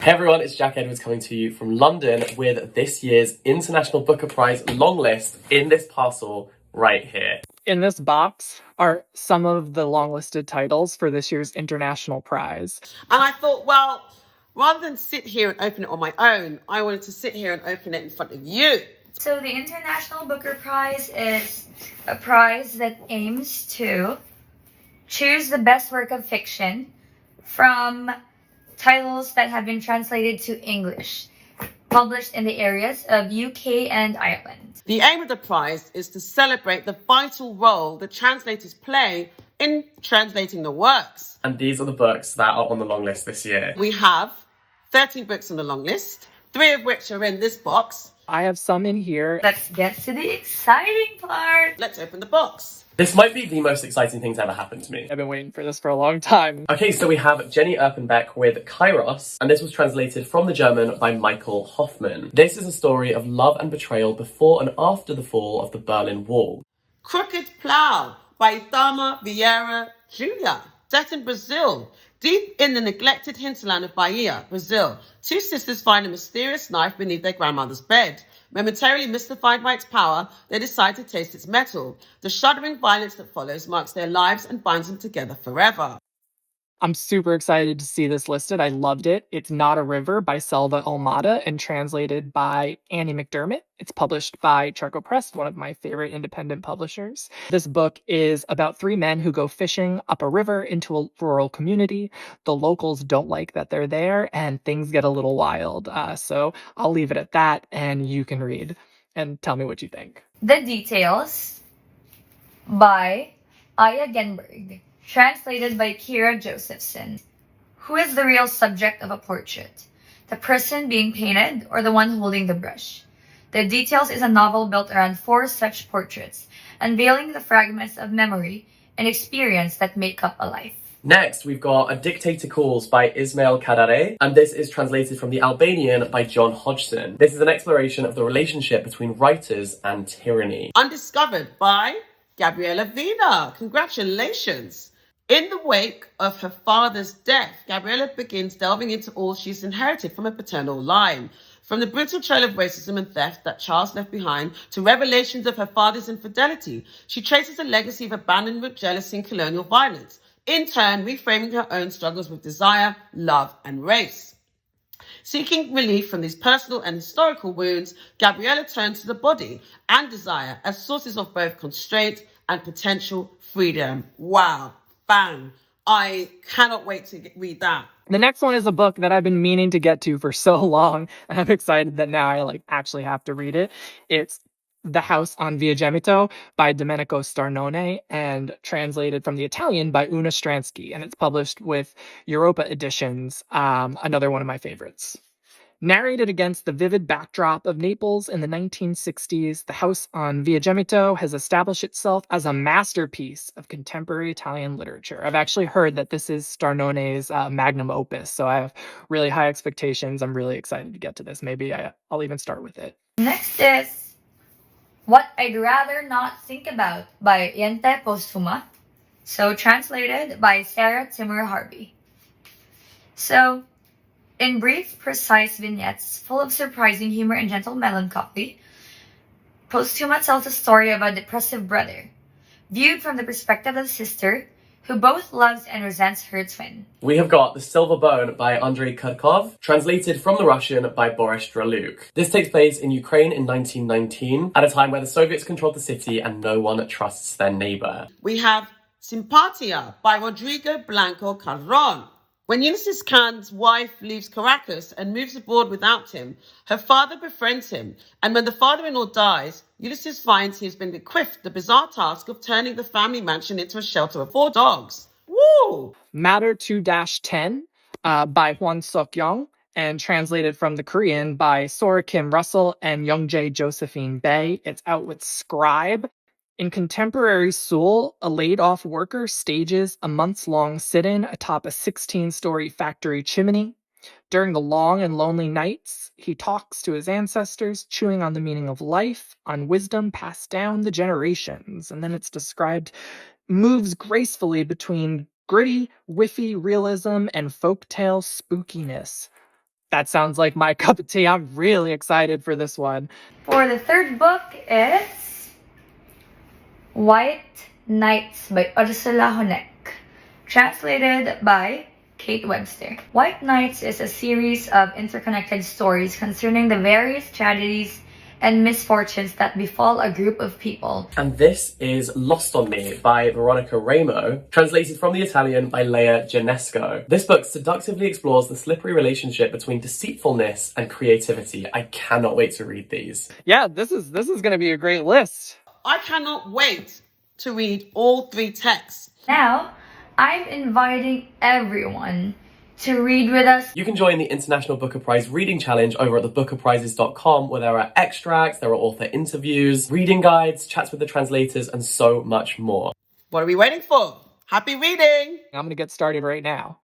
Hey everyone, it's Jack Edwards coming to you from London with this year's International Booker Prize Longlist in this parcel right here. In this box are some of the long-listed titles for this year's International Prize. And I thought, well, rather than sit here and open it on my own, I wanted to sit here and open it in front of you. So the International Booker Prize is a prize that aims to choose the best work of fiction from titles that have been translated to English, published in the areas of UK and Ireland. The aim of the prize is to celebrate the vital role that translators play in translating the works. And these are the books that are on the long list this year. We have 13 books on the long list, 3 of which are in this box. I have some in here. Let's get to the exciting part. Let's open the box. This might be the most exciting thing to ever happen to me. I've been waiting for this for a long time. Okay, so we have Jenny Erpenbeck with Kairos, and this was translated from the German by Michael Hoffman. This is a story of love and betrayal before and after the fall of the Berlin Wall. Crooked Plow by Itama Vieira Jr., set in Brazil. Deep in the neglected hinterland of Bahia, Brazil, 2 sisters find a mysterious knife beneath their grandmother's bed. Momentarily mystified by its power, they decide to taste its metal. The shuddering violence that follows marks their lives and binds them together forever. I'm super excited to see this listed. I loved it. It's Not a River by Selva Almada and translated by Annie McDermott. It's published by Charco Press, one of my favorite independent publishers. This book is about 3 men who go fishing up a river into a rural community. The locals don't like that they're there, and things get a little wild. So I'll leave it at that, and you can read and tell me what you think. The Details by Aya Genberg, translated by Kira Josephson. Who is the real subject of a portrait? The person being painted or the one holding the brush? The Details is a novel built around 4 such portraits, unveiling the fragments of memory and experience that make up a life. Next, we've got A Dictator Calls by Ismail Kadare, and this is translated from the Albanian by John Hodgson. This is an exploration of the relationship between writers and tyranny. Undiscovered by Gabriela Vina. Congratulations. In the wake of her father's death, Gabriela begins delving into all she's inherited from a paternal line. From the brutal trail of racism and theft that Charles left behind to revelations of her father's infidelity, she traces a legacy of abandonment, jealousy, and colonial violence, in turn reframing her own struggles with desire, love, and race. Seeking relief from these personal and historical wounds, Gabriela turns to the body and desire as sources of both constraint and potential freedom. Wow. Bang. I cannot wait to read that. The next one is a book that I've been meaning to get to for so long, and I'm excited that now I actually have to read it. It's The House on Via Gemito by Domenico Starnone and translated from the Italian by Una Stransky, and it's published with Europa Editions, another one of my favorites. Narrated against the vivid backdrop of Naples in the 1960s, The House on Via Gemito has established itself as a masterpiece of contemporary Italian literature. I've actually heard that this is Starnone's magnum opus, so I have really high expectations. I'm really excited to get to this. Maybe I'll even start with it. Next is What I'd Rather Not Think About by Yente Postuma, so translated by Sarah Timur Harvey. So, in brief, precise vignettes full of surprising humor and gentle melancholy, Postuma tells the story of a depressive brother, viewed from the perspective of a sister who both loves and resents her twin. We have got The Silver Bone by Andrei Kurkov, translated from the Russian by Boris Draluk. This takes place in Ukraine in 1919, at a time where the Soviets controlled the city and no one trusts their neighbor. We have Simpatia by Rodrigo Blanco Carron. When Ulysses Khan's wife leaves Caracas and moves abroad without him, her father befriends him, and when the father-in-law dies, Ulysses finds he has been bequeathed the bizarre task of turning the family mansion into a shelter of 4 dogs. Woo! Matter 2-10 by Hwan Sok-young and translated from the Korean by Sora Kim Russell and Youngjae Josephine Bae. It's out with Scribe. In contemporary Seoul, a laid-off worker stages a months-long sit-in atop a 16-story factory chimney. During the long and lonely nights, he talks to his ancestors, chewing on the meaning of life, on wisdom passed down the generations. And then it's described moves gracefully between gritty, whiffy realism and folktale spookiness. That sounds like my cup of tea. I'm really excited for this one. For the third book is White Nights by Ursula Honeck, translated by Kate Webster. White Nights is a series of interconnected stories concerning the various tragedies and misfortunes that befall a group of people. And this is Lost on Me by Veronica Ramo, translated from the Italian by Leia Ginesco. This book seductively explores the slippery relationship between deceitfulness and creativity. I cannot wait to read these. Yeah, this is going to be a great list. I cannot wait to read all 3 texts. Now, I'm inviting everyone to read with us. You can join the International Booker Prize Reading Challenge over at thebookerprizes.com, where there are extracts, there are author interviews, reading guides, chats with the translators, and so much more. What are we waiting for? Happy reading! I'm going to get started right now.